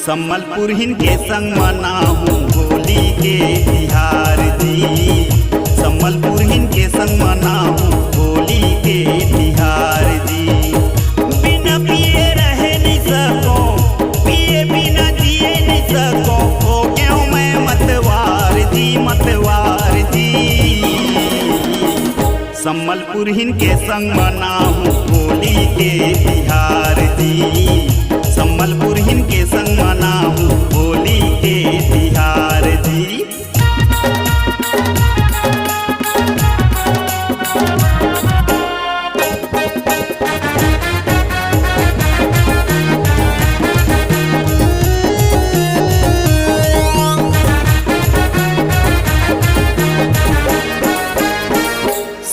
सम्बलपुर हिन के संग मनाहूँ होली के तिहार जी। सम्बलपुर हिन के संग मनाहूँ होली के तिहार जी। बिना पिए रह नहीं सको, पिए बिना जिए नहीं सको, हो गया हूँ मैं मतवार जी, मतवार जी। सम्बलपुर हिन के संग मनाहूँ होली के तिहार जी। सम्बलपुर हिन के संग मनाहूँ होली के तिहार जी।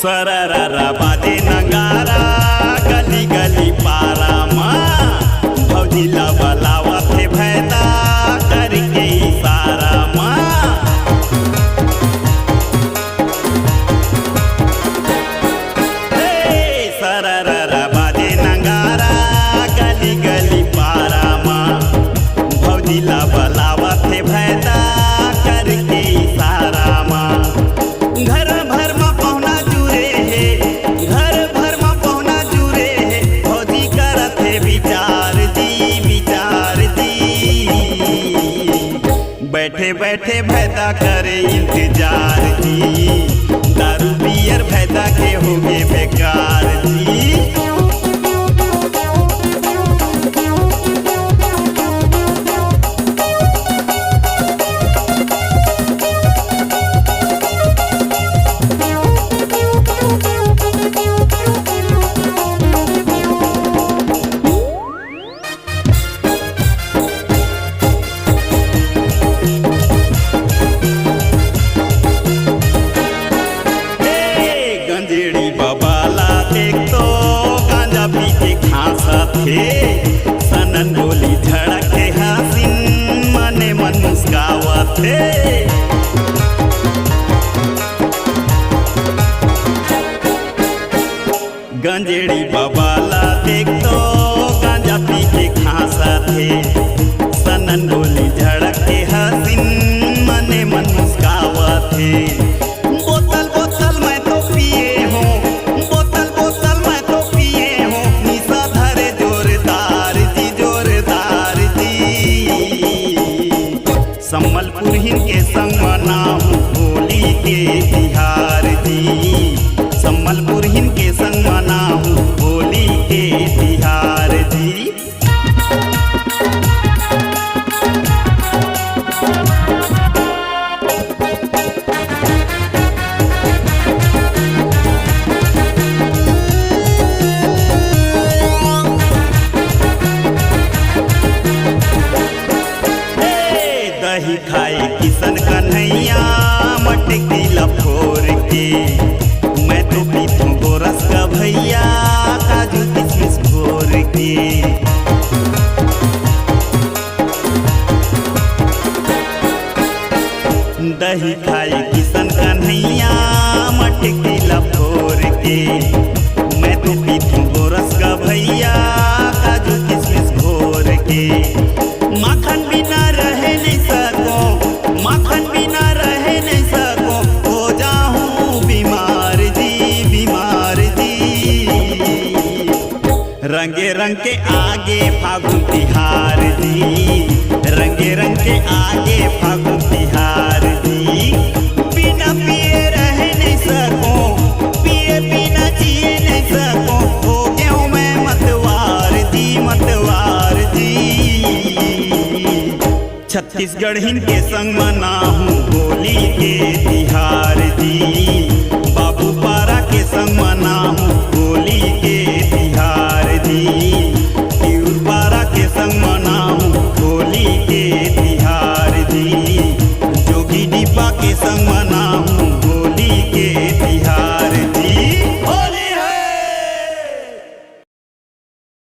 सररा बाजे नगारा गली गली पारा माँ, भौजी लबलावा थे भैदा करके इशारा माँ। सररा बाजे नगारा गली गली पारा माँ, भौजी लबलावा थे भैदा करके इशारा माँ। घर भर में पहुना जुरे है, घर भर में पहुना जुरे है, भौजी करत है विचार जी, विचार जी। बैठे बैठे भैदा करे इंतजार जी, दारू बियर भैदा के होगे बेकार जी। गंजेड़ी बबाला देख तो गांजा पी के खासा थे, सनन बोली झड़क के हसीन मने मन मुस्कावा थे। गंजेड़ी बबाला देख तो गांजा पी के खासा थे, सनन बोली झड़क के हसीन मने मन मुस्कावा थे। बोतल बोतल मैं तो पिए हूँ, बोतल बोतल मैं तो पिए हूँ, निशा धरे जोरदार जी, जोरदार जी। सम्बलपुर हिन के संग मनाहूँ होली के तिहार जी। सम्बलपुर हिन के संग मनाहूँ होली के तिहार जी। दही खाए किशन कन्हैया मटकी लफोर के, मैं तो पीतूं गोरस का भैया काजू किशमिश घोर के। दही खाए किशन कन्हैया मटकी लफोर के, मैं तो पीतूं गोरस का भैया काजू किशमिश घोर के। माखन बिना रह नहीं सको, माखन बिना रह नहीं सको, हो जाऊं बीमार जी, बीमार जी। रंगे रंग के आगे फागुन तिहार जी, रंगे रंग के आगे फागुन तिहार जी। बिना पिए रह नहीं सको, पिए बिना जिए नहीं सको, हो गया हूँ मैं मतवार जी, मतवार जी। छत्तीसगढ़ हिन के संग मनाहूँ होली के तिहार जी।